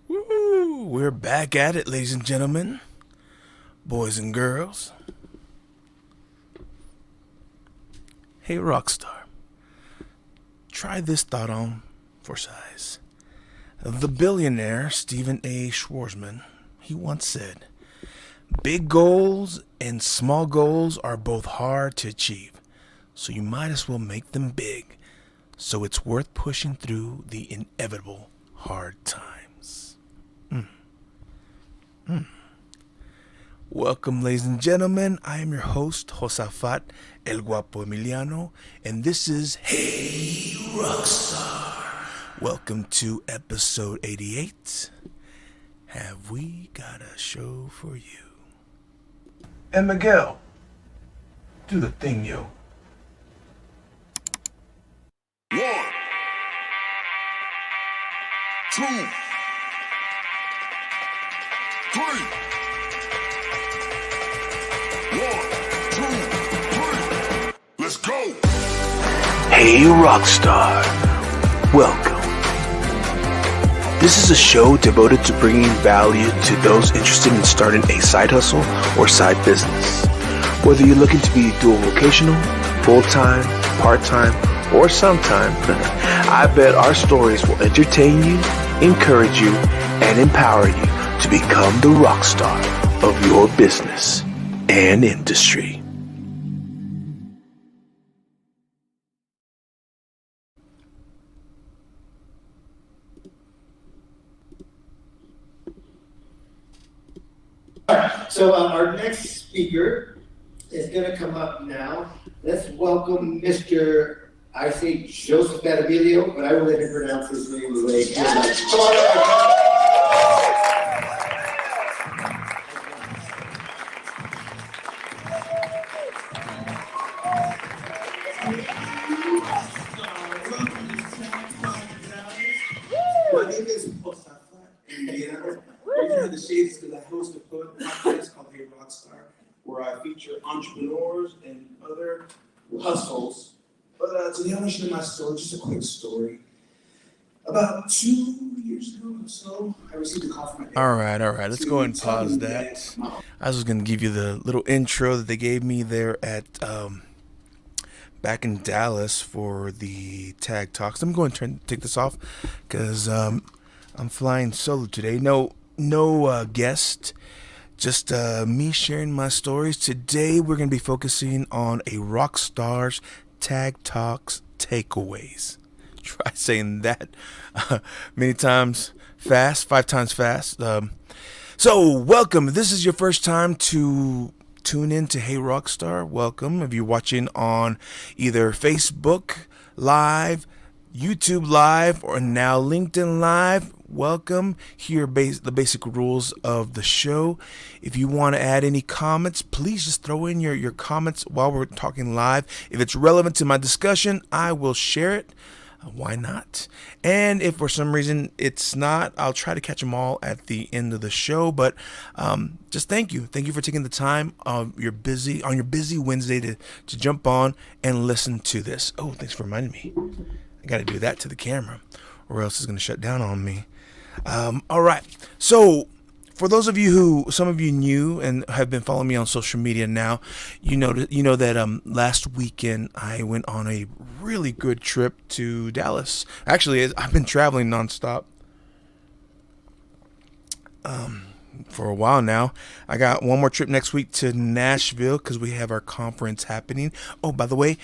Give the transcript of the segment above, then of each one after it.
Woo! We're back at it, ladies and gentlemen, boys and girls. Hey Rockstar, try this thought on for size. The billionaire Stephen A. Schwarzman, he once said, "Big goals and small goals are both hard to achieve, so you might as well make them big, so it's worth pushing through the inevitable hard times." Welcome, ladies and gentlemen. I am your host, Josafat El Guapo Emiliano, and this is Hey Rockstar. Welcome to episode 88. Have we got a show for you? And Miguel, do the thing, yo. One, two, three. One, two, three. Let's go. Hey Rockstar, welcome. This is a show devoted to bringing value to those interested in starting a side hustle or side business. Whether you're looking to be dual vocational, full-time, part-time, or sometime, I bet our stories will entertain you, encourage you, and empower you to become the rock star of your business and industry. So our next speaker is going to come up now. Let's welcome Mr. I say Joseph Badavilio, but I will let him pronounce his name the way he feels like. My name is Josafat, Indiana. The reason I have the shades is because I host a podcast called Hey Rock5tar, where I feature entrepreneurs and other hustles. But today I want to share my story, just a quick story. About 2 years ago or so, I received a call from my dad. All right. Let's go ahead and pause that. I was going to give you the little intro that they gave me there at back in Dallas for the Tag Talks. I'm going to take this off because I'm flying solo today. No guest, just me sharing my stories. Today we're going to be focusing on a Rock5tar's Tag Talks takeaways. Try saying that many times fast, 5 times fast. So welcome. If this is your first time to tune in to Hey Rockstar, welcome. If you're watching on either Facebook Live, YouTube Live, or now LinkedIn Live, welcome. Here are the basic rules of the show. If you want to add any comments, please just throw in your comments while we're talking live. If it's relevant to my discussion, I will share it. Why not? And if for some reason it's not, I'll try to catch them all at the end of the show. But just thank you for taking the time on your busy Wednesday to jump on and listen to this. Oh, thanks for reminding me. I got to do that to the camera, or else it's going to shut down on me. All right. So for those of you some of you knew and have been following me on social media now, you know that last weekend I went on a really good trip to Dallas. Actually, I've been traveling nonstop for a while now. I got one more trip next week to Nashville because we have our conference happening. Oh, by the way,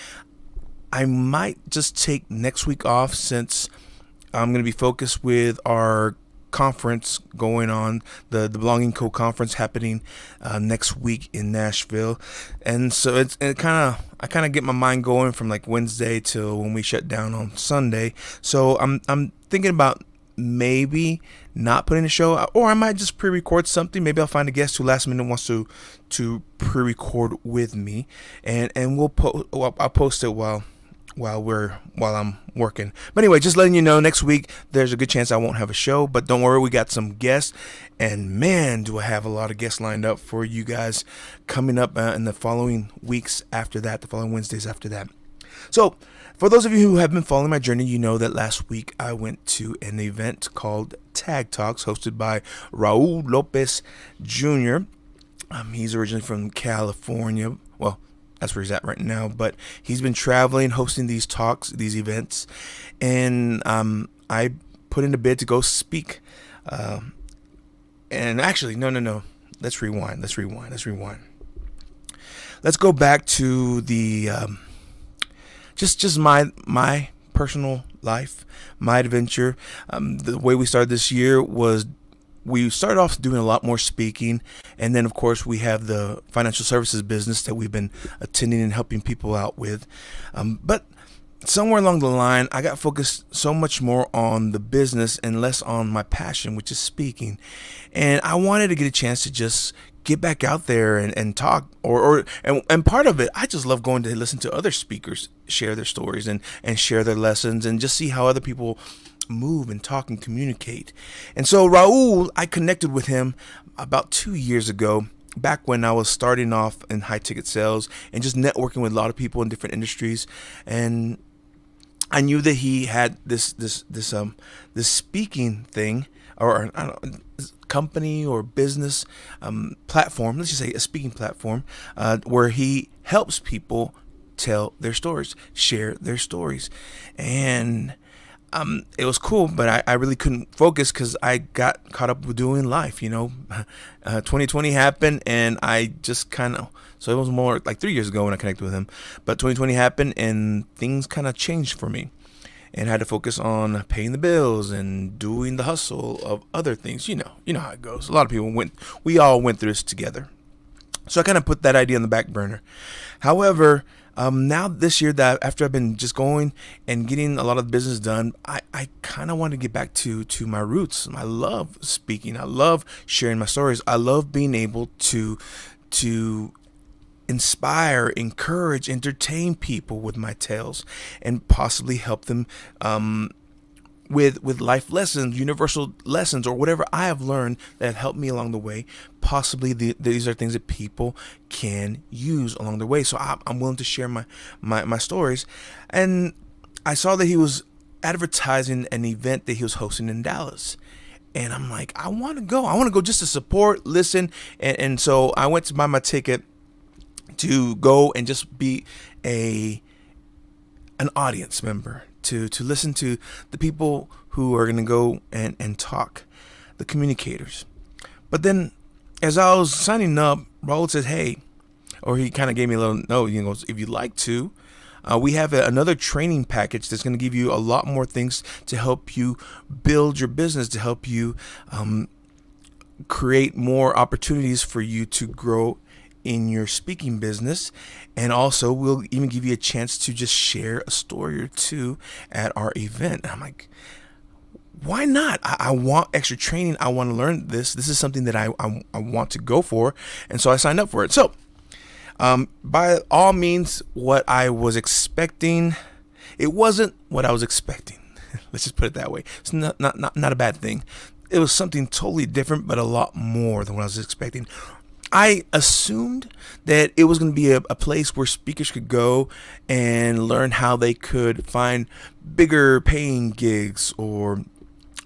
I might just take next week off since I'm going to be focused with our conference going on, the Belonging Co conference happening next week in Nashville. And so I kind of get my mind going from like Wednesday till when we shut down on Sunday. So I'm thinking about maybe not putting a show out, or I might just pre-record something. Maybe I'll find a guest who last minute wants to pre-record with me, and I'll post it while I'm working. But anyway, just letting you know, next week there's a good chance I won't have a show, but don't worry, we got some guests, and man, do I have a lot of guests lined up for you guys coming up in the following weeks after that, the following Wednesdays after that. So, for those of you who have been following my journey, you know that last week I went to an event called Tag Talks, hosted by Raul Lopez Jr. He's originally from California. Well, that's where he's at right now, but he's been traveling, hosting these talks, these events, and I put in a bid to go speak. And actually, no. Let's rewind. Let's go back to the just my personal life, my adventure. The way we started this year was we started off doing a lot more speaking, and then of course we have the financial services business that we've been attending and helping people out with. But somewhere along the line, I got focused so much more on the business and less on my passion, which is speaking. And I wanted to get a chance to just get back out there and talk, and part of it, I just love going to listen to other speakers share their stories and share their lessons and just see how other people move and talk and communicate. And so Raul, I connected with him about 2 years ago, back when I was starting off in high ticket sales and just networking with a lot of people in different industries. And I knew that he had this speaking thing, or I don't know, company or business platform. Let's just say a speaking platform where he helps people tell their stories, share their stories, and it was cool, but I really couldn't focus because I got caught up with doing life. 2020 happened, and I just kind of, so it was more like 3 years ago when I connected with him, but 2020 happened and things kind of changed for me, and I had to focus on paying the bills and doing the hustle of other things. You know how it goes. A lot of people we all went through this together. So I kind of put that idea on the back burner. However, now this year, that after I've been just going and getting a lot of business done, I kind of want to get back to my roots. I love speaking. I love sharing my stories. I love being able to inspire, encourage, entertain people with my tales, and possibly help them with life lessons, universal lessons, or whatever I have learned that have helped me along the way. Possibly these are things that people can use along the way. So I'm willing to share my stories. And I saw that he was advertising an event that he was hosting in Dallas. And I'm like, I want to go. I want to go just to support, listen. And so I went to buy my ticket to go and just be an audience member, to listen to the people who are going to go and talk, the communicators. But then as I was signing up, Raul says, hey, or he kind of gave me a little note, if you'd like to, we have another training package that's going to give you a lot more things to help you build your business, to help you create more opportunities for you to grow in your speaking business. And also we'll even give you a chance to just share a story or two at our event. And I'm like, why not? I want extra training. I want to learn this. This is something that I want to go for. And so I signed up for it. So by all means, what I was expecting, it wasn't what I was expecting. Let's just put it that way. It's not a bad thing. It was something totally different, but a lot more than what I was expecting. I assumed that it was going to be a place where speakers could go and learn how they could find bigger paying gigs, or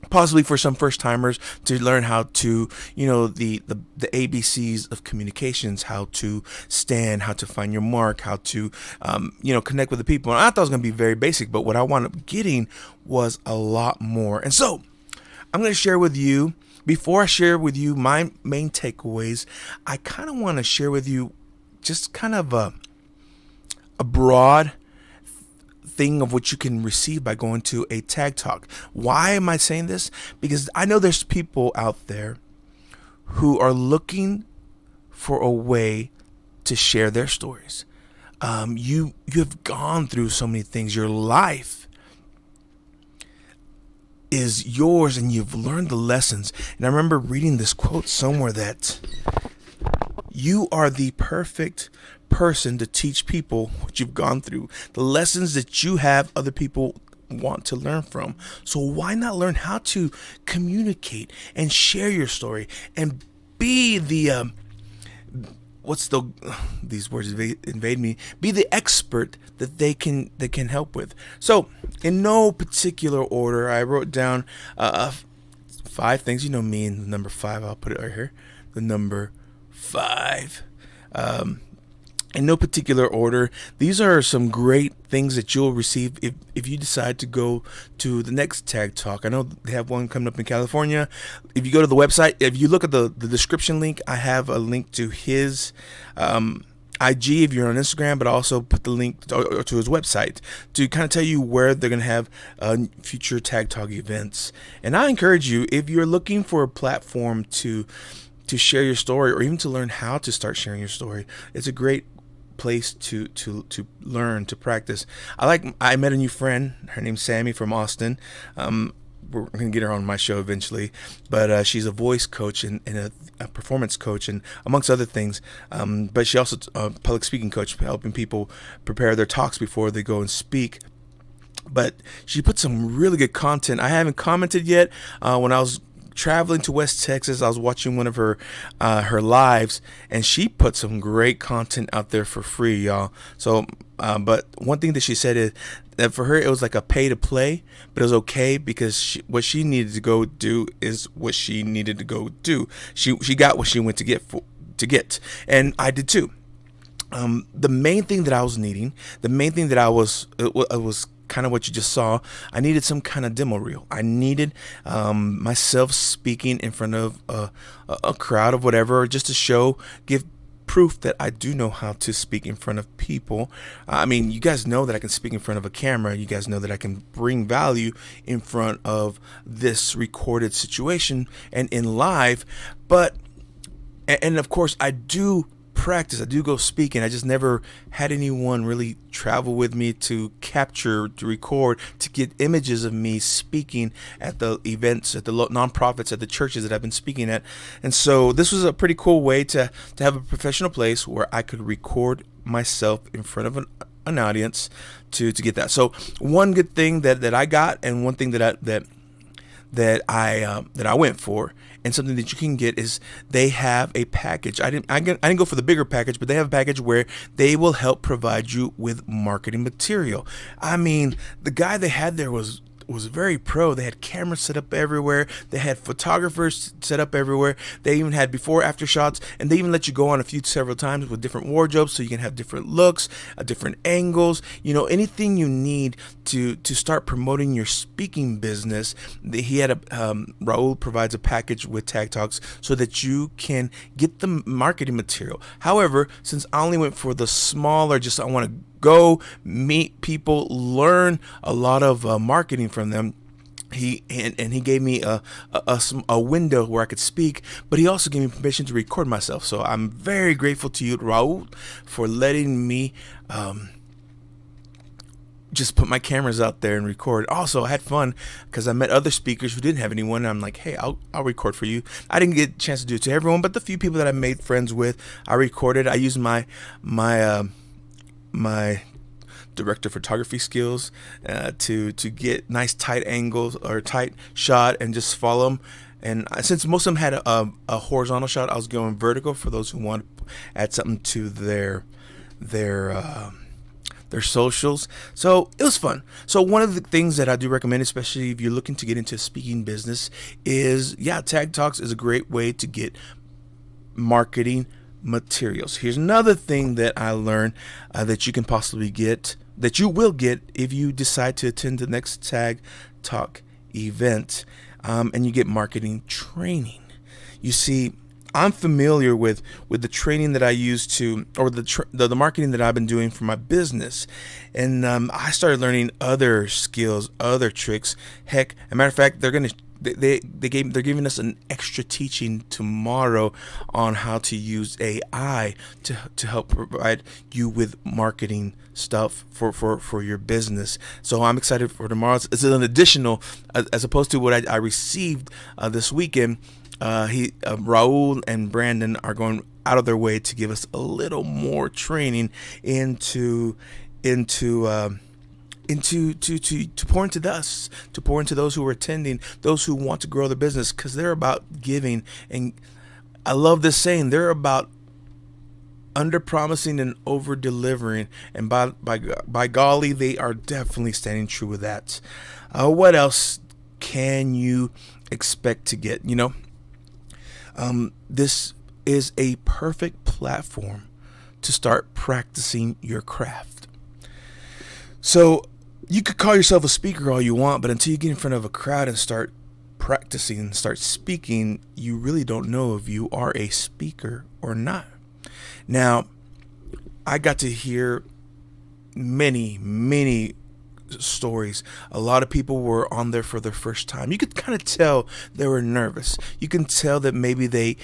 possibly for some first timers to learn how to, the ABCs of communications, how to stand, how to find your mark, how to, connect with the people. And I thought it was going to be very basic, but what I wound up getting was a lot more. And so I'm going to share with you, before I share with you my main takeaways, I kind of want to share with you just kind of a broad thing of what you can receive by going to a tag talk. Why am I saying this? Because I know there's people out there who are looking for a way to share their stories. You have gone through so many things. Your life is yours, and you've learned the lessons. And I remember reading this quote somewhere that you are the perfect person to teach people what you've gone through, the lessons that you have other people want to learn from. So why not learn how to communicate and share your story and be the what's the these words invade me, be the expert that they can help with. So in no particular order, I wrote down 5 things. You know me and the number 5. I'll put it right here, the number 5. In no particular order, these are some great things that you'll receive if you decide to go to the next Tag Talk. I know they have one coming up in California. If you go to the website, if you look at the description link, I have a link to his IG if you're on Instagram, but I also put the link to his website to kind of tell you where they're going to have future Tag Talk events. And I encourage you, if you're looking for a platform to share your story, or even to learn how to start sharing your story, it's a great place to learn, to practice. I met a new friend. Her name's Sammy from Austin. We're gonna get her on my show eventually, but she's a voice coach and a performance coach, and amongst other things. But she also a public speaking coach, helping people prepare their talks before they go and speak. But she put some really good content. I haven't commented yet. When I was traveling to West Texas, I was watching one of her lives, and she put some great content out there for free, y'all. So, but one thing that she said is that for her it was like a pay to play, but it was okay because what she needed to go do is what she needed to go do. She got what she went to get, and I did too. The main thing that I was needing, the main thing that I was kind of what you just saw. I needed some kind of demo reel. I needed myself speaking in front of a crowd of whatever, just to give proof that I do know how to speak in front of people. I mean, you guys know that I can speak in front of a camera. You guys know that I can bring value in front of this recorded situation and in live. And of course, I do practice. I do go speaking. I just never had anyone really travel with me to capture, to record, to get images of me speaking at the events, at the nonprofits, at the churches that I've been speaking at. And so this was a pretty cool way to have a professional place where I could record myself in front of an audience to get that. So one good thing that I got, and one thing that I went for, and something that you can get, is they have a package. I didn't go for the bigger package, but they have a package where they will help provide you with marketing material. I mean, the guy they had there was very pro. They had cameras set up everywhere. They had photographers set up everywhere. They even had before after shots, and they even let you go on several times with different wardrobes, so you can have different looks, different angles, anything you need to start promoting your speaking business. He had Raul provides a package with Tag Talks so that you can get the marketing material. However, since I only went for the smaller, I want to go meet people, learn a lot of marketing from them. He gave me a window where I could speak, but he also gave me permission to record myself. So I'm very grateful to you, Raul, for letting me just put my cameras out there and record. Also, I had fun because I met other speakers who didn't have anyone. And I'm like, hey, I'll record for you. I didn't get a chance to do it to everyone, but the few people that I made friends with, I recorded. I used my director of photography skills to get nice tight angles or tight shot and just follow them. And since most of them had a horizontal shot, I was going vertical for those who want to add something to their socials. So it was fun. So one of the things that I do recommend, especially if you're looking to get into speaking business, is Tag Talks is a great way to get marketing materials. Here's another thing that I learned that you can possibly get, that you will get if you decide to attend the next Tag Talk event, and you get marketing training. You see, I'm familiar with the training that I use or the marketing that I've been doing for my business, and I started learning other skills, other tricks. Heck, as a matter of fact, they're giving us an extra teaching tomorrow on how to use AI to help provide you with marketing stuff for your business. So I'm excited for tomorrow. It's an additional, as opposed to what I received this weekend. Raul and Brandon are going out of their way to give us a little more training to pour into us, to pour into those who are attending, those who want to grow their business, because they're about giving. And I love this saying, they're about under promising and over delivering, and by golly, they are definitely standing true with that. What else can you expect to get? This is a perfect platform to start practicing your craft. So you could call yourself a speaker all you want, but until you get in front of a crowd and start practicing and start speaking, you really don't know if you are a speaker or not. Now, I got to hear many stories. A lot of people were on there for their first time. You could kind of tell they were nervous. You can tell that maybe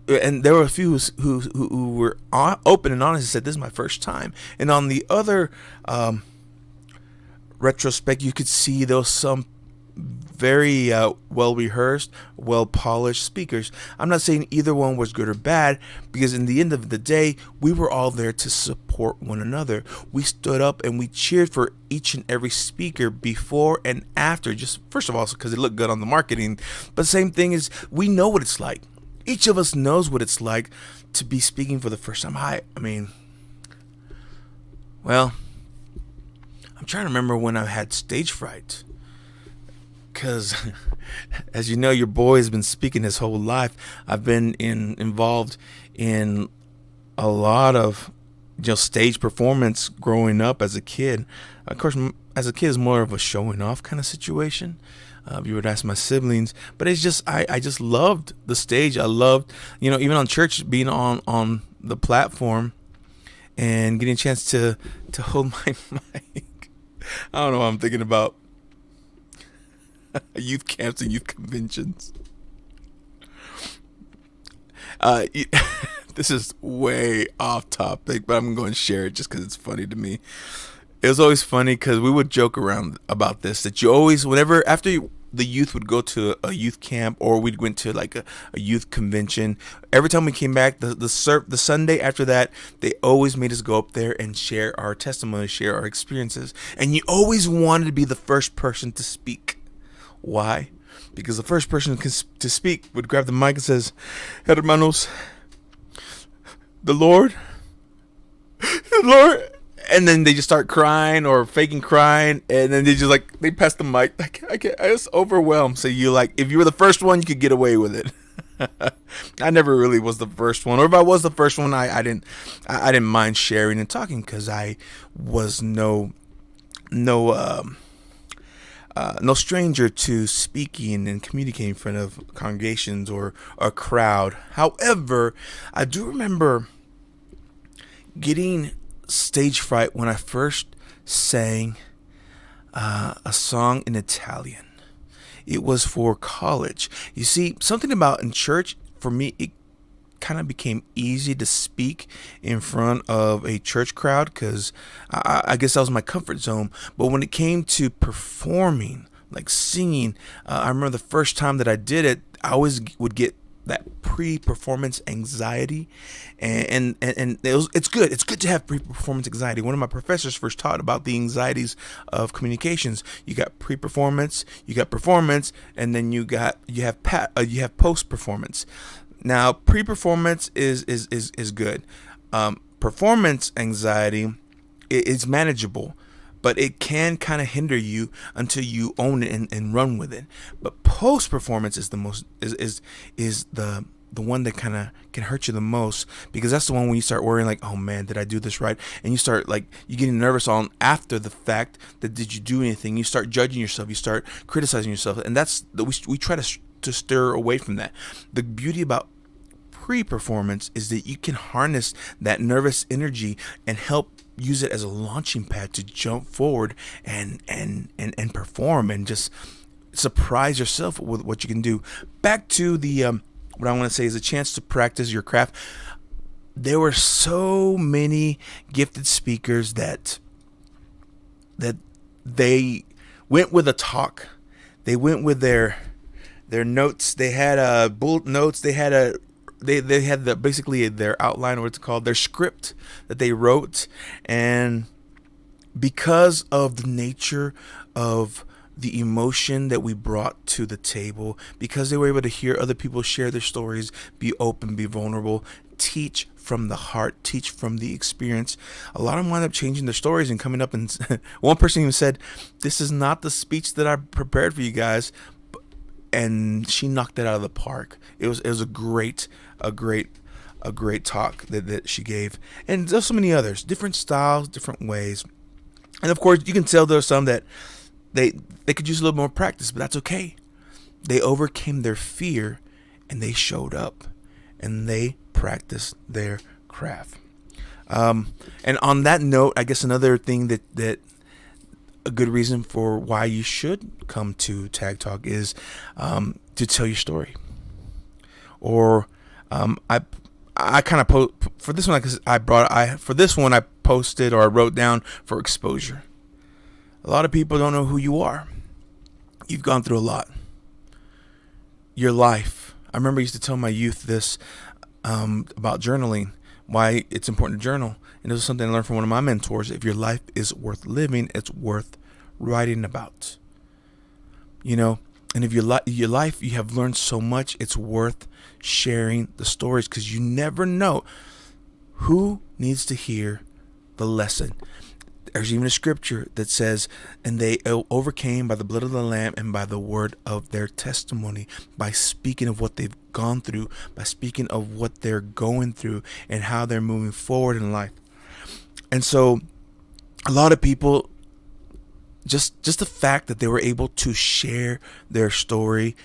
and there were a few who were open and honest and said, "This is my first time." And on the other retrospect, you could see there was some very well rehearsed, well polished speakers. I'm not saying either one was good or bad, because in the end of the day, we were all there to support one another. We stood up and we cheered for each and every speaker before and after, just first of all because it looked good on the marketing, but same thing is, we know what it's like. Each of us knows what it's like to be speaking for the first time. Well, I'm trying to remember when I had stage fright. Because, as you know, your boy has been speaking his whole life. I've been involved in a lot of stage performance growing up as a kid. Of course, as a kid, it's more of a showing off kind of situation. If you would ask my siblings, but it's just I just loved the stage. I loved, even on church, being on the platform and getting a chance to hold my mic. I don't know what I'm thinking about. Youth camps and youth conventions. This is way off topic, but I'm going to share it just because it's funny to me. It was always funny because we would joke around about this, that you always, whenever, the youth would go to a youth camp, or we went to like a youth convention, every time we came back, the Sunday after that, they always made us go up there and share our testimony, share our experiences. And you always wanted to be the first person to speak. Why? Because the first person to speak would grab the mic and says, "Hermanos, the Lord," and then they just start crying or faking crying, and then they pass the mic. I was overwhelmed. So if you were the first one, you could get away with it. I never really was the first one, or if I was the first one, I didn't mind sharing and talking, because I was no stranger to speaking and communicating in front of congregations or a crowd. However, I do remember getting stage fright when I first sang a song in Italian. It was for college. You see, something about in church, for me, it kind of became easy to speak in front of a church crowd, because I guess that was my comfort zone. But when it came to performing, like singing, I remember the first time that I did it, I always would get that pre-performance anxiety, and it's good to have pre-performance anxiety. One of my professors first taught about the anxieties of communications. You got pre-performance, you got performance, and then you have post-performance. Now, pre-performance is good. Performance anxiety is manageable, but it can kind of hinder you until you own it and run with it. But post-performance is the most is the one that kind of can hurt you the most, because that's the one when you start worrying, like, oh man, did I do this right? And you start you getting nervous on after the fact that did you do anything? You start judging yourself, you start criticizing yourself, and that's we try to steer away from that. The beauty about pre-performance is that you can harness that nervous energy and help use it as a launching pad to jump forward and perform and just surprise yourself with what you can do. Back to the what I want to say is a chance to practice your craft. There were so many gifted speakers that they went with a talk. They went with their notes. They had bullet notes. They had basically their outline, or what's called their script that they wrote. And because of the nature of the emotion that we brought to the table, because they were able to hear other people share their stories, be open, be vulnerable, teach from the heart, teach from the experience. A lot of them wind up changing their stories and coming up and one person even said, "This is not the speech that I prepared for you guys," and she knocked it out of the park. It was a great talk that she gave, and there's so many others, different styles, different ways, and of course you can tell there's some that they could use a little more practice, but that's okay. They overcame their fear and they showed up and they practiced their craft. And on that note, I guess another thing that a good reason for why you should come to Tag Talk is to tell your story. Or I kind of for this one, because for this one I posted or I wrote down for exposure. A lot of people don't know who you are. You've gone through a lot. Your life. I remember I used to tell my youth this about journaling, why it's important to journal. And this was something I learned from one of my mentors. If your life is worth living, it's worth writing about. You know, and if your life, you have learned so much, it's worth sharing the stories, because you never know who needs to hear the lesson. There's even a scripture that says, and they overcame by the blood of the Lamb and by the word of their testimony, by speaking of what they've gone through, by speaking of what they're going through and how they're moving forward in life. And so a lot of people, just the fact that they were able to share their story,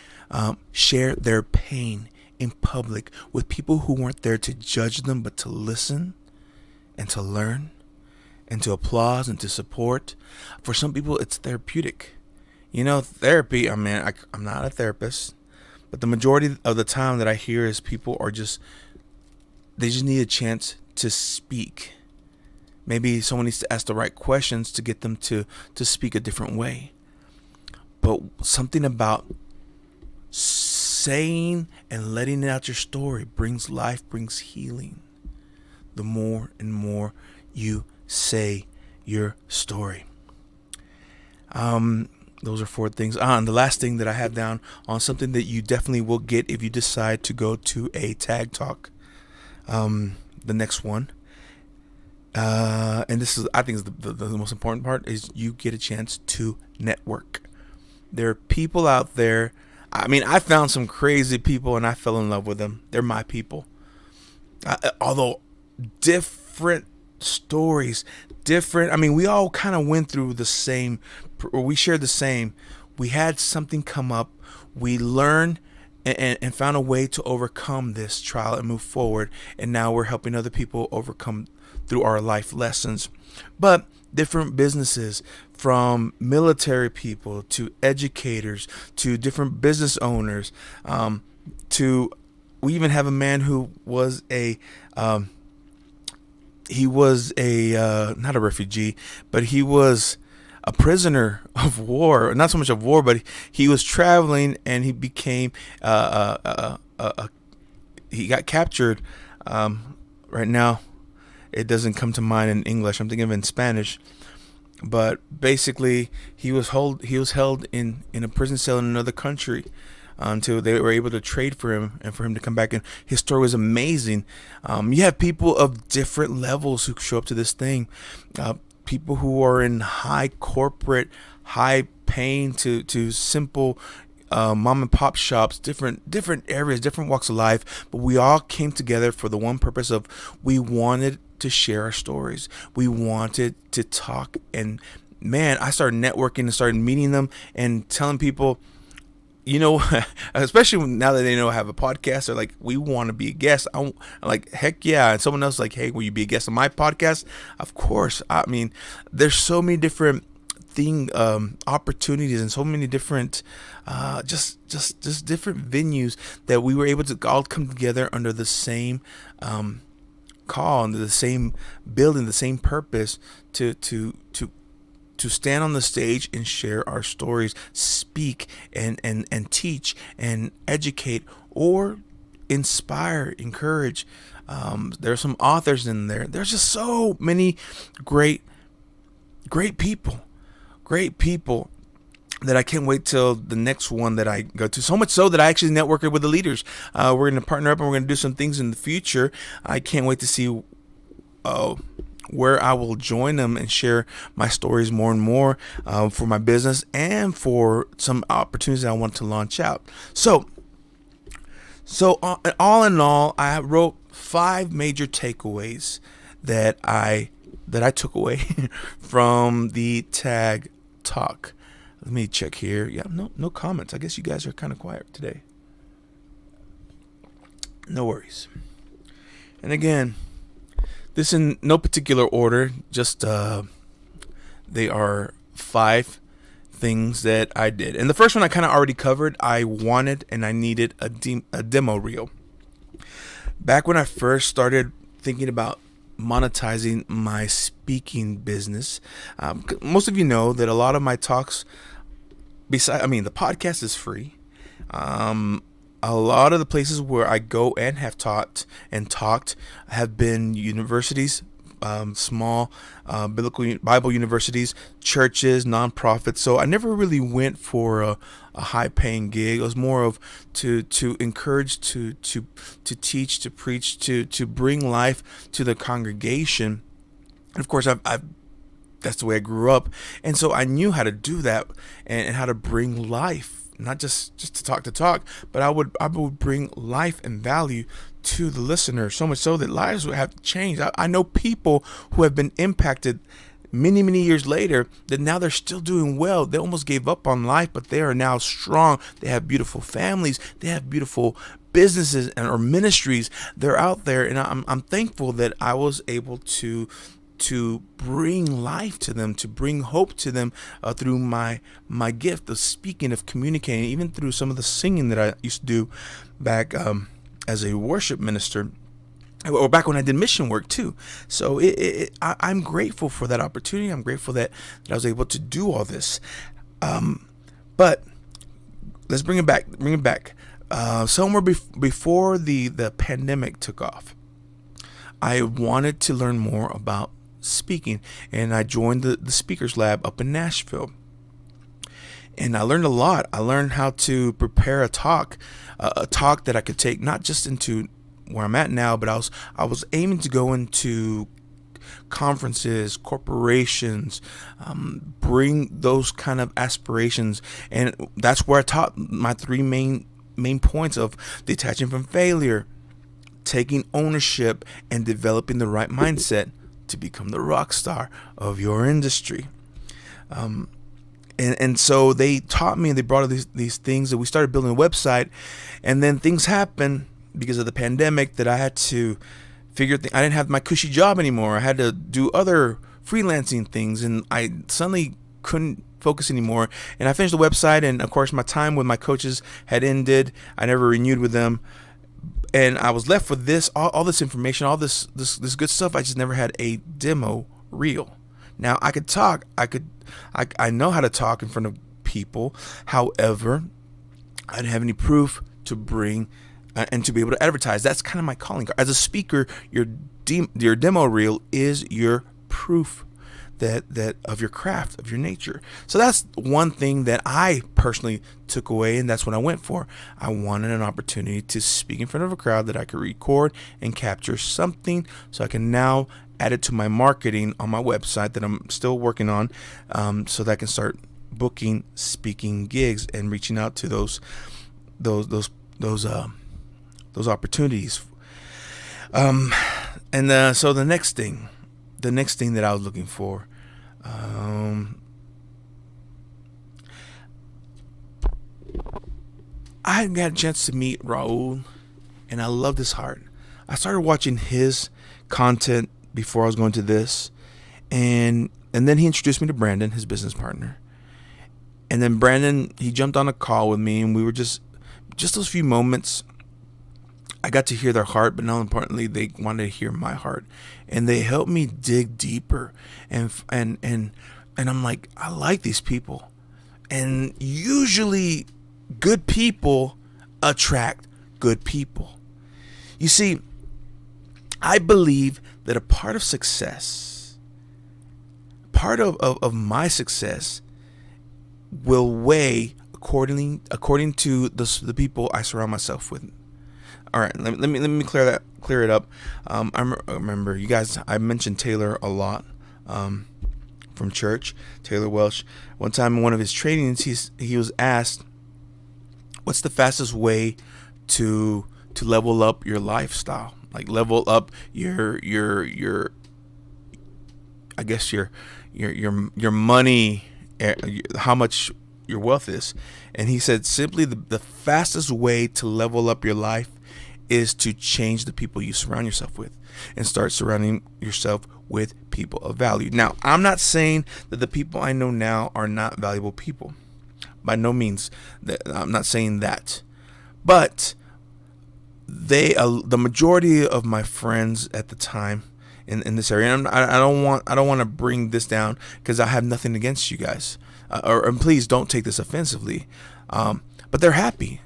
share their pain in public with people who weren't there to judge them, but to listen and to learn and to applaud and to support. For some people, it's therapeutic. You know, therapy, I'm not a therapist, but the majority of the time that I hear is people are they just need a chance to speak. Maybe someone needs to ask the right questions to get them to speak a different way. But something about saying and letting out your story brings life, brings healing. The more and more you say your story. Those are 4 things. And the last thing that I have down on something that you definitely will get if you decide to go to a Tag Talk. The next one. And this is, I think, is the most important part, is you get a chance to network. There are people out there. I mean, I found some crazy people and I fell in love with them. They're my people. Although different stories, different. I mean, we all kind of went through the same, or we shared the same. We had something come up. We learned and found a way to overcome this trial and move forward. And now we're helping other people overcome through our life lessons. But different businesses, from military people to educators to different business owners, to we even have a man who was not a refugee, but he was a prisoner of war. Not so much of war, but he was traveling and he became he got captured. Right now, it doesn't come to mind in English. I'm thinking of it in Spanish. But basically, he was held in a prison cell in another country until they were able to trade for him and for him to come back. And his story was amazing. You have people of different levels who show up to this thing. People who are in high corporate, high paying to simple mom and pop shops, different areas, different walks of life. But we all came together for the one purpose of we wanted to share our stories. We wanted to talk. And man, I started networking and started meeting them and telling people, you know, especially now that they know I have a podcast, they're like, we want to be a guest. I'm like, heck yeah. And someone else is like, hey, will you be a guest on my podcast? Of course. I mean, there's so many different opportunities and so many different just different venues that we were able to all come together under the same call, under the same building, the same purpose to stand on the stage and share our stories, speak and teach and educate or inspire, encourage. There's some authors in there. There's just so many great people. that I can't wait till the next one that I go to. So much so that I actually networked with the leaders. We're going to partner up and we're going to do some things in the future. I can't wait to see where I will join them and share my stories more and more for my business and for some opportunities that I want to launch out. So all in all, I wrote 5 major takeaways that I took away from the Tag Talk. Let me check here. Yeah, no comments. I guess you guys are kind of quiet today. No worries. And again, this in no particular order, just they are 5 things that I did. And the first one I kind of already covered. I wanted and I needed a demo reel. Back when I first started thinking about monetizing my speaking business, most of you know that a lot of my talks, the podcast is free. A lot of the places where I go and have taught and talked have been universities, small biblical Bible universities, churches, nonprofits. So I never really went for a high-paying gig. It was more of to encourage, to teach, to preach, to bring life to the congregation. And of course, that's the way I grew up, and so I knew how to do that and how to bring life. Not just to talk, but I would bring life and value to the listener, so much so that lives would have changed. I know people who have been impacted many years later that now they're still doing well. They almost gave up on life, but they are now strong. They have beautiful families. They have beautiful businesses or ministries. They're out there, and I'm thankful that I was able to bring life to them, to bring hope to them through my gift of speaking, of communicating, even through some of the singing that I used to do back as a worship minister, or back when I did mission work too. So I'm grateful for that opportunity. I'm grateful that I was able to do all this. But let's bring it back. Somewhere before the pandemic took off, I wanted to learn more about speaking, and I joined the speakers lab up in Nashville, and I learned a lot. I learned how to prepare a talk that I could take not just into where I'm at now, but I was aiming to go into conferences, corporations, bring those kind of aspirations, and that's where I taught my 3 main points of detaching from failure, taking ownership, and developing the right mindset to become the rock star of your industry. And so they taught me, and they brought these things, and we started building a website, and then things happened because of the pandemic that I had to figure I didn't have my cushy job anymore. I had to do other freelancing things, and I suddenly couldn't focus anymore. And I finished the website, and of course my time with my coaches had ended. I never renewed with them. And I was left with all this information, all this good stuff. I just never had a demo reel. Now I could talk. I know how to talk in front of people. However, I didn't have any proof to bring and to be able to advertise. That's kind of my calling card. As a speaker, your demo reel is your proof that of your craft, of your nature. So that's one thing that I personally took away, and that's what I went for. I wanted an opportunity to speak in front of a crowd that I could record and capture something, so I can now add it to my marketing on my website that I'm still working on, so that I can start booking speaking gigs and reaching out to those opportunities. So the next thing that I was looking for, I got a chance to meet Raul, and I loved his heart. I started watching his content before I was going to this, and then he introduced me to Brandon, his business partner. And then Brandon, he jumped on a call with me, and we were just those few moments. I got to hear their heart, but more importantly, they wanted to hear my heart, and they helped me dig deeper. And I'm like, I like these people, and usually good people attract good people. You see, I believe that a part of success, part of my success, will weigh according to the people I surround myself with. All right, let me clear it up. I remember you guys. I mentioned Taylor a lot from church. Taylor Welsh. One time in one of his trainings, he was asked, "What's the fastest way to level up your lifestyle? Like level up your I guess your money, how much your wealth is." And he said simply the fastest way to level up your life is to change the people you surround yourself with and start surrounding yourself with people of value. Now, I'm not saying that the people I know now are not valuable people. By no means. I'm not saying that. But the majority of my friends at the time in this area, and I don't want to bring this down because I have nothing against you guys, and please don't take this offensively, but they're happy.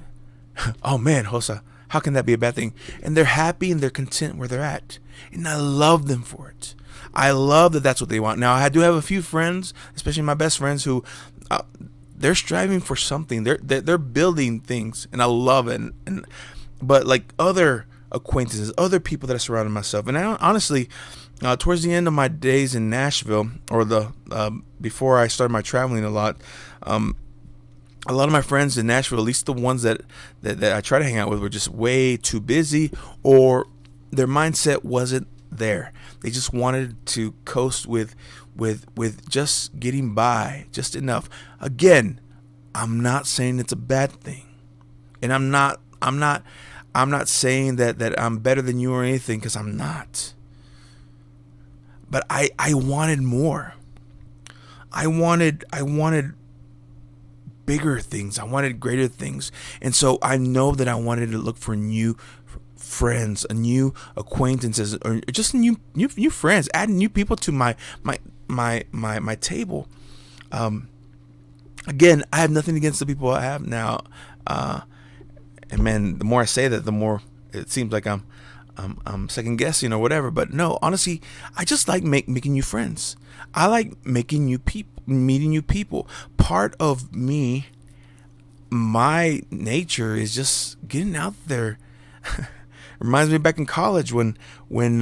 Oh man, Hosa, how can that be a bad thing? And they're happy and they're content where they're at, and I love them for it. I love that that's what they want. Now, I do have a few friends, especially my best friends, who they're striving for something. They're building things, and I love it. But like other acquaintances, other people that I surrounded myself, and I honestly, towards the end of my days in Nashville, or before I started my traveling a lot of my friends in Nashville, at least the ones that I try to hang out with, were just way too busy, or their mindset wasn't there. They just wanted to coast with just getting by, just enough. Again, I'm not saying it's a bad thing, and I'm not saying that I'm better than you or anything, because I'm not. But I wanted more. I wanted bigger things. I wanted greater things. And so I know that I wanted to look for new friends, new acquaintances, or just new friends, adding new people to my table. Again, I have nothing against the people I have now. And man, the more I say that, the more it seems like I'm second guessing or whatever. But no, honestly, I just like making new friends. I like meeting new people. Part of me, my nature is just getting out there. Reminds me back in college when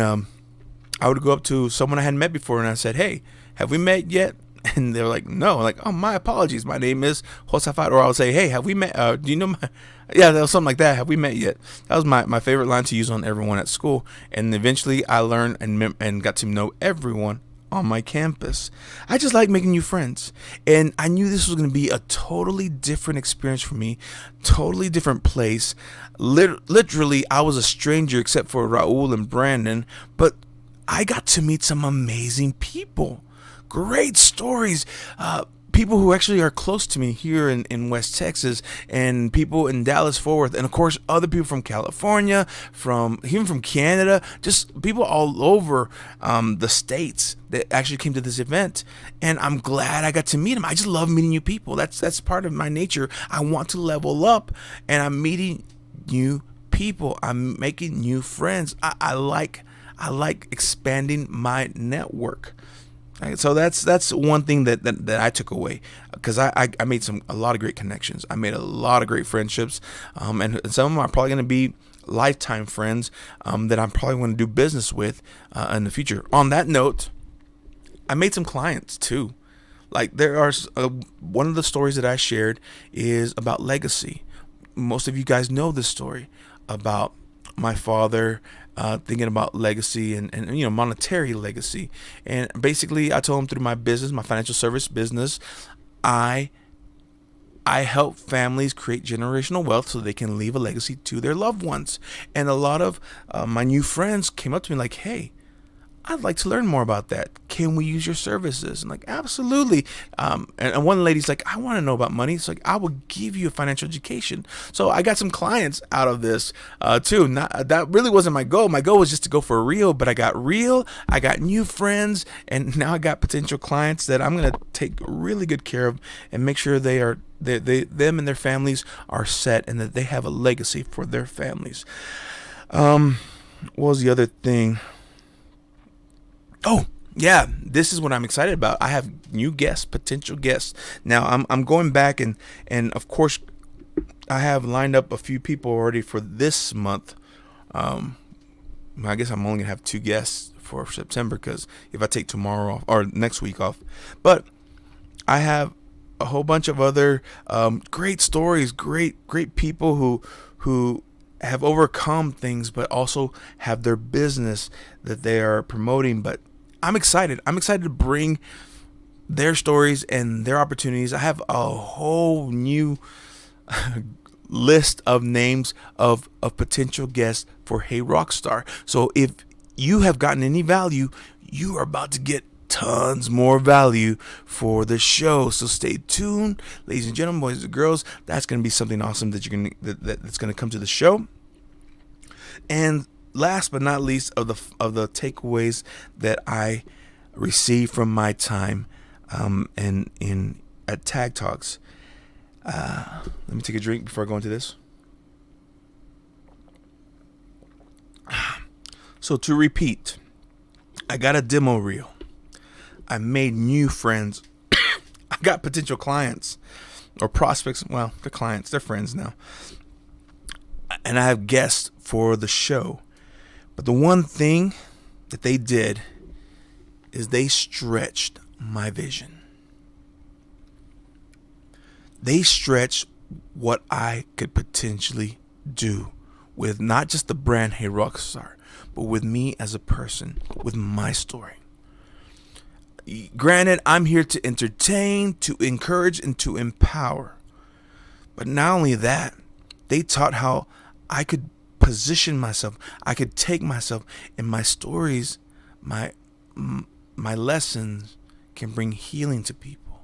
I would go up to someone I hadn't met before and I said, "Hey, have we met yet?" And they're like, "No." I'm like, "Oh, my apologies. My name is Rock5tar." Or I would say, "Hey, have we met? Do you know my?" Yeah, that was something like that. "Have we met yet?" That was my favorite line to use on everyone at school. And eventually, I learned and got to know everyone on my campus. I just like making new friends, and I knew this was going to be a totally different experience for me, totally different place. Literally, I was a stranger except for Raul and Brandon, but I got to meet some amazing people. Great stories. People who actually are close to me here in West Texas, and people in Dallas, Fort Worth, and of course other people from California, even from Canada, just people all over the states that actually came to this event. And I'm glad I got to meet them. I just love meeting new people. That's part of my nature. I want to level up, and I'm meeting new people. I'm making new friends. I like expanding my network. So that's one thing that I took away, because I made a lot of great connections. I made a lot of great friendships, and some of them are probably going to be lifetime friends that I'm probably going to do business with in the future. On that note, I made some clients too. Like there are one of the stories that I shared is about legacy. Most of you guys know this story about my father thinking about legacy and monetary legacy. And basically I told him through my business, my financial service business, I help families create generational wealth so they can leave a legacy to their loved ones. And a lot of my new friends came up to me like, "Hey, I'd like to learn more about that. Can we use your services?" I'm like, "Absolutely." And one lady's like, "I want to know about money." It's like, "I will give you a financial education." So I got some clients out of this too. That really wasn't my goal. My goal was just to go for real, but I got real. I got new friends, and now I got potential clients that I'm gonna take really good care of and make sure them and their families are set, and that they have a legacy for their families. What was the other thing? Oh, yeah, this is what I'm excited about. I have new guests, potential guests. Now I'm going back and of course I have lined up a few people already for this month. I guess I'm only gonna have 2 guests for September, because if I take tomorrow off or next week off, but I have a whole bunch of other great stories, great people who have overcome things, but also have their business that they are promoting. But I'm excited. I'm excited to bring their stories and their opportunities. I have a whole new list of names of potential guests for Hey Rockstar. So if you have gotten any value, you are about to get tons more value for the show. So stay tuned, ladies and gentlemen, boys and girls. That's going to be something awesome that's going to come to the show. And last but not least, of the takeaways that I received from my time at Tag Talks. Let me take a drink before I go into this. So to repeat, I got a demo reel. I made new friends. I got potential clients or prospects. Well, they're clients, they're friends now. And I have guests for the show. But the one thing that they did is they stretched my vision. They stretched what I could potentially do with not just the brand Hey Rockstar, but with me as a person, with my story. Granted, I'm here to entertain, to encourage, and to empower. But not only that, they taught how I could position myself. I could take myself, and my stories, my lessons can bring healing to people,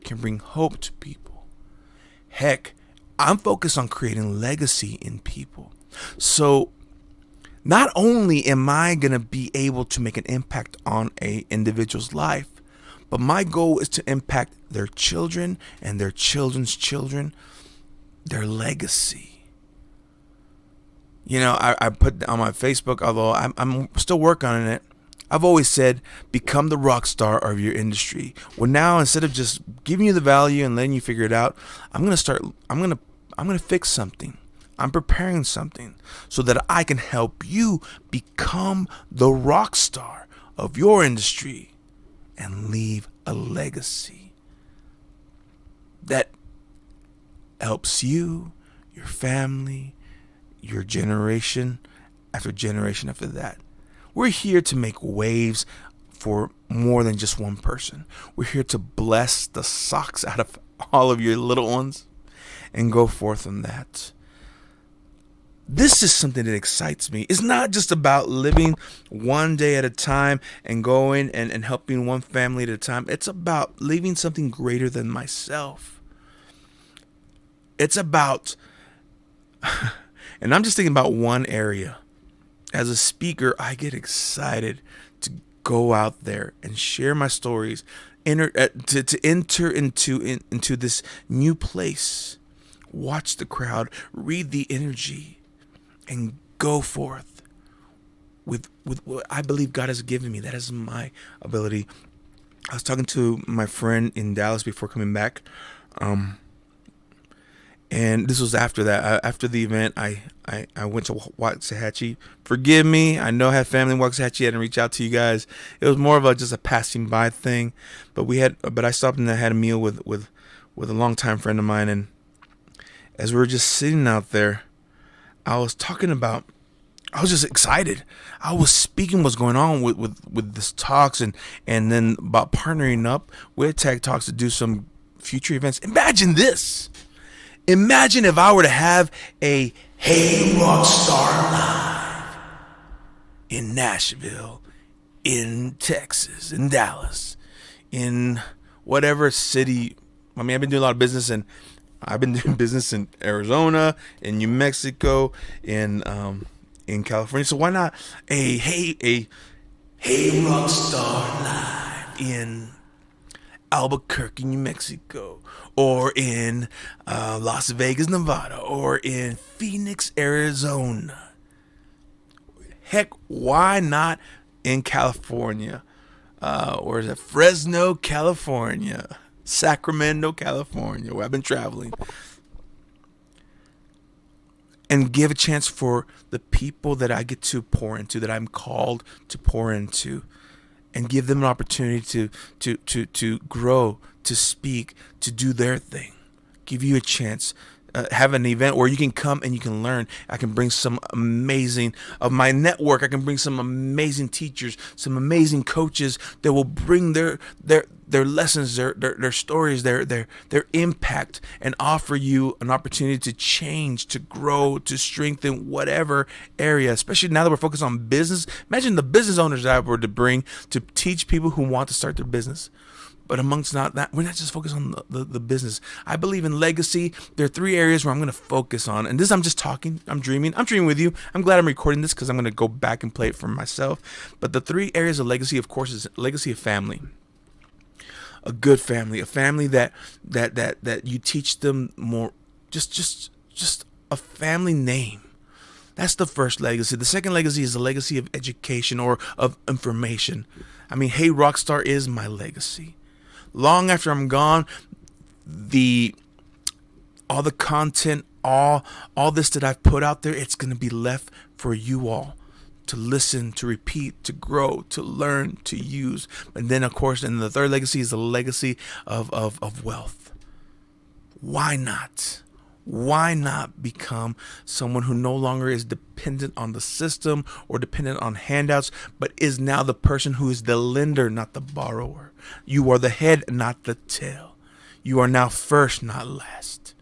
can bring hope to people. Heck, I'm focused on creating legacy in people. So not only am I going to be able to make an impact on an individual's life, but my goal is to impact their children and their children's children, their legacy. You know, I put on my Facebook, although I'm still working on it, I've always said, become the rock star of your industry. Well, now instead of just giving you the value and letting you figure it out, I'm going to fix something. I'm preparing something so that I can help you become the rock star of your industry and leave a legacy that helps you, your family, your generation after generation after that. We're here to make waves for more than just one person. We're here to bless the socks out of all of your little ones and go forth on that. This is something that excites me. It's not just about living one day at a time and going and helping one family at a time. It's about leaving something greater than myself. It's about, and I'm just thinking about one area. As a speaker, I get excited to go out there and share my stories, to enter into this new place, watch the crowd, read the energy, and go forth with what I believe God has given me. That is my ability. I was talking to my friend in Dallas before coming back, and this was after that. After the event, I went to Waxahachie. Forgive me, I know I have family in Waxahachie. I didn't reach out to you guys. It was more of just a passing by thing. But I stopped and I had a meal with a longtime friend of mine. And as we were just sitting out there, I was just excited. I was speaking what's going on with this talks and then about partnering up with Tag Talks to do some future events. Imagine this. Imagine if I were to have a Hey Rockstar Live in Nashville, in Texas, in Dallas, in whatever city. I mean, I've been doing a lot of business and I've been doing business in Arizona, in New Mexico, in California. So why not a Hey Rockstar Live in Albuquerque, New Mexico, or in Las Vegas, Nevada, or in Phoenix, Arizona. Heck, why not in California? or is it Fresno, California, Sacramento, California, where I've been traveling, and give a chance for the people that I get to pour into, that I'm called to pour into, and give them an opportunity to grow, to speak, to do their thing. Give you a chance. Have an event where you can come and you can learn. I can bring some amazing of my network. I can bring some amazing teachers, some amazing coaches that will bring their lessons, their stories, their impact, and offer you an opportunity to change, to grow, to strengthen whatever area. Especially now that we're focused on business. Imagine the business owners that I were to bring to teach people who want to start their business. But amongst not that, we're not just focused on the business. I believe in legacy. There are 3 areas where I'm going to focus on. And this, I'm just talking. I'm dreaming with you. I'm glad I'm recording this because I'm going to go back and play it for myself. But the 3 areas of legacy, of course, is legacy of family. A good family. A family that you teach them more. Just a family name. That's the first legacy. The second legacy is the legacy of education or of information. I mean, Hey Rockstar is my legacy. Long after I'm gone, all the content, all this that I've put out there, it's going to be left for you all to listen, to repeat, to grow, to learn, to use. And then, of course, and the third legacy is the legacy of wealth. Why not? Why not become someone who no longer is dependent on the system or dependent on handouts, but is now the person who is the lender, not the borrower? You are the head, not the tail. You are now first, not last,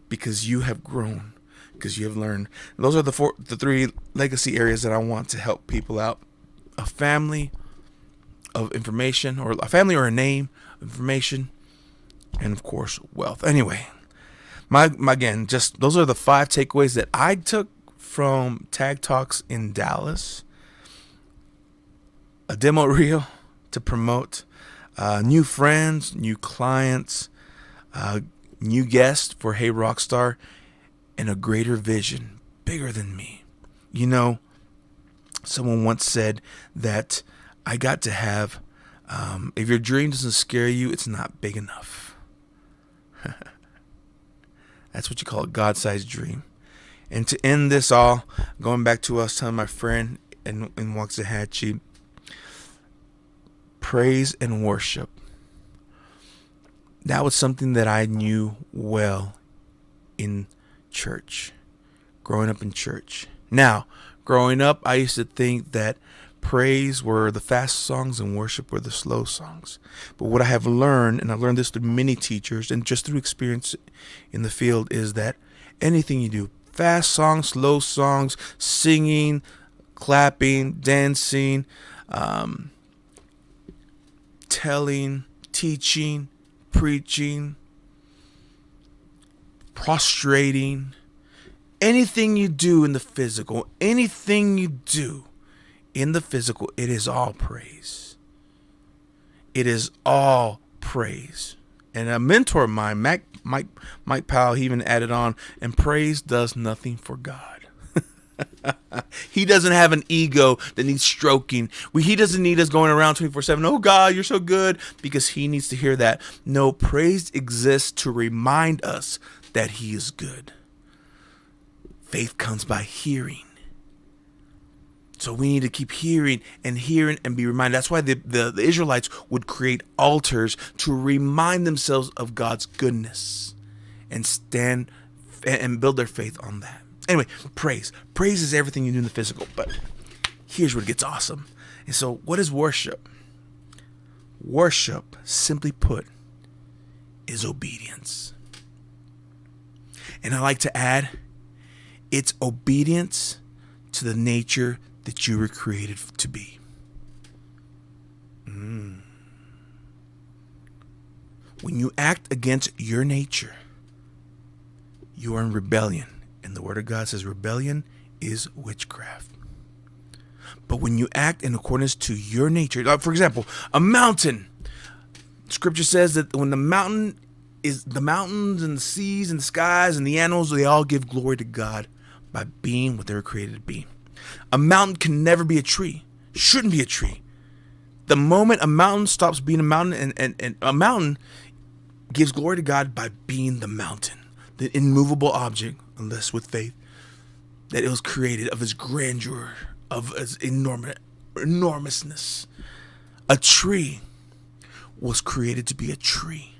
because you have grown, because you have learned. Those are the 3 legacy areas that I want to help people out. A family of information, or a family or a name, information, and of course, wealth. Anyway. Again, just those are the 5 takeaways that I took from Tag Talks in Dallas. A demo reel to promote, new friends, new clients, new guests for Hey Rockstar, and a greater vision, bigger than me. You know, someone once said that I got to have, if your dream doesn't scare you, it's not big enough. That's what you call a God-sized dream. And to end this all, going back to us telling my friend in Waxahachie, praise and worship. That was something that I knew well in church, growing up in church. Now, growing up, I used to think that praise were the fast songs and worship were the slow songs. But what I have learned, and I've learned this through many teachers and just through experience in the field, is that anything you do, fast songs, slow songs, singing, clapping, dancing, telling, teaching, preaching, prostrating, anything you do in the physical, anything you do in the physical, it is all praise. It is all praise. And a mentor of mine, Mike Powell, he even added on, and praise does nothing for God. He doesn't have an ego that needs stroking. He doesn't need us going around 24/7. Oh God, you're so good, because he needs to hear that. No, praise exists to remind us that he is good. Faith comes by hearing. So we need to keep hearing and be reminded. That's why the Israelites would create altars to remind themselves of God's goodness and stand and build their faith on that. Anyway, praise. Praise is everything you do in the physical. But here's where it gets awesome. And so what is worship? Worship, simply put, is obedience. And I like to add, it's obedience to the nature that you were created to be. When you act against your nature, you are in rebellion. And the Word of God says rebellion is witchcraft. But when you act in accordance to your nature, like for example, a mountain. Scripture says that when the mountains and the seas and the skies and the animals, they all give glory to God by being what they were created to be. A mountain can never be a tree, shouldn't be a tree. The moment a mountain stops being a mountain, and a mountain gives glory to God by being the mountain, the immovable object, unless with faith, that it was created, of its grandeur, of its enormousness. A tree was created to be a tree,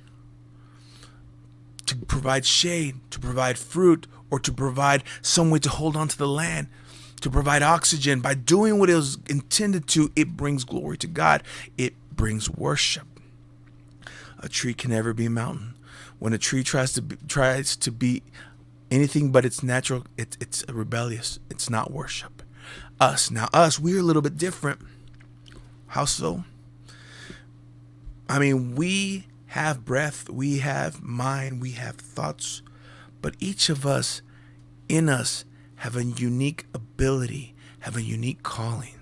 to provide shade, to provide fruit, or to provide some way to hold on to the land, to provide oxygen. By doing what it was intended to, it brings glory to God. It brings worship. A tree can never be a mountain. When a tree tries to be anything but its natural, it's rebellious. It's not worship. Us, we're a little bit different. How so? I mean, we have breath, we have mind, we have thoughts, but each of us, in us, have a unique ability, have a unique calling.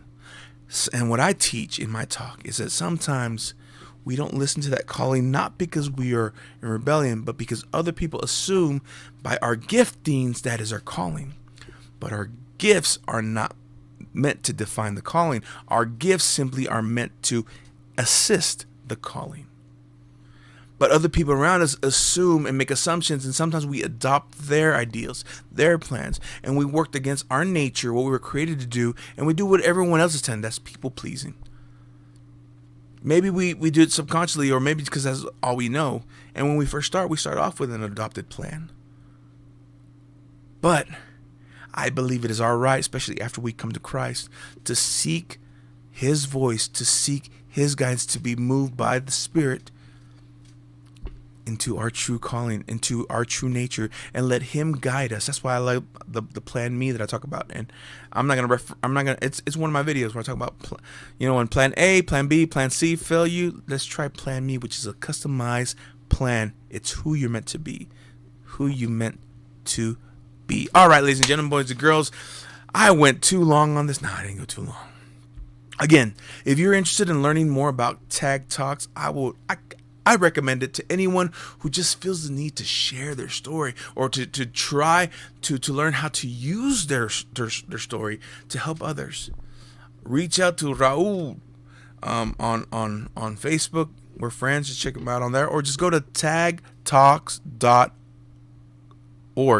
And what I teach in my talk is that sometimes we don't listen to that calling, not because we are in rebellion, but because other people assume by our giftings that is our calling. But our gifts are not meant to define the calling. Our gifts simply are meant to assist the calling. But other people around us assume and make assumptions, and sometimes we adopt their ideals, their plans, and we worked against our nature, what we were created to do, and we do what everyone else is telling. That's people pleasing. Maybe we do it subconsciously, or maybe because that's all we know. And when we start off with an adopted plan. But I believe it is our right, especially after we come to Christ, to seek His voice, to seek His guidance, to be moved by the Spirit into our true calling, into our true nature, and let Him guide us. That's why I like the plan me that I talk about. And it's one of my videos where I talk about, when plan A, plan B, plan C fail you, let's try plan me, which is a customized plan. It's who you're meant to be, who you meant to be. All right, ladies and gentlemen, boys and girls, I went too long on this. No, I didn't go too long. Again, if you're interested in learning more about Tag Talks, I recommend it to anyone who just feels the need to share their story, or to try to learn how to use their story to help others. Reach out to Raul on Facebook. We're friends. Just check him out on there, or just go to tagtalks.org.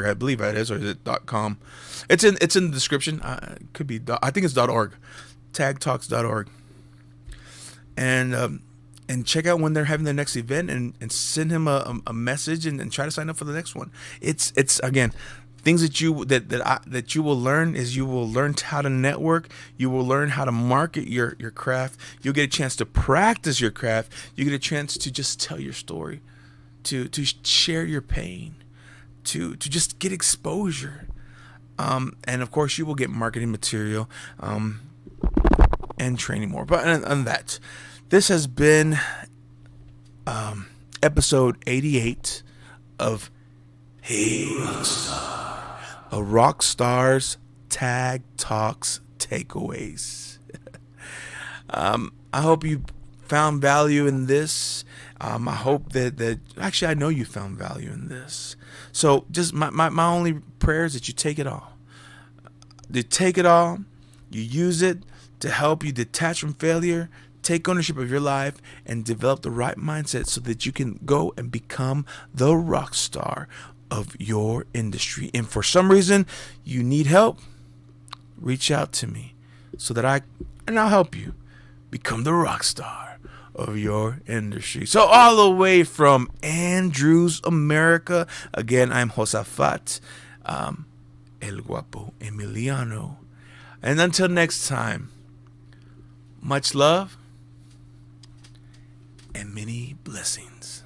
I believe that is, or is it .com? It's in the description. It could be. I think it's .org. Tagtalks.org. And check out when they're having their next event, and send him a message, and try to sign up for the next one. It's again, things that you will learn is, you will learn how to network. You will learn how to market your craft. You'll get a chance to practice your craft. You get a chance to just tell your story, to share your pain, to just get exposure. And of course you will get marketing material, and training more. But on that, this has been episode 88 of Hey Rockstar, a Rockstar's Tag Talks takeaways. I hope you found value in this. I hope that actually, I know you found value in this. So just my only prayer is that you take it all. You take it all, you use it to help you detach from failure, take ownership of your life, and develop the right mindset so that you can go and become the rock star of your industry. And for some reason you need help, reach out to me so that I'll help you become the rock star of your industry. So all the way from Andrews, America, again, I'm Josafat, El Guapo Emiliano. And until next time, much love and many blessings.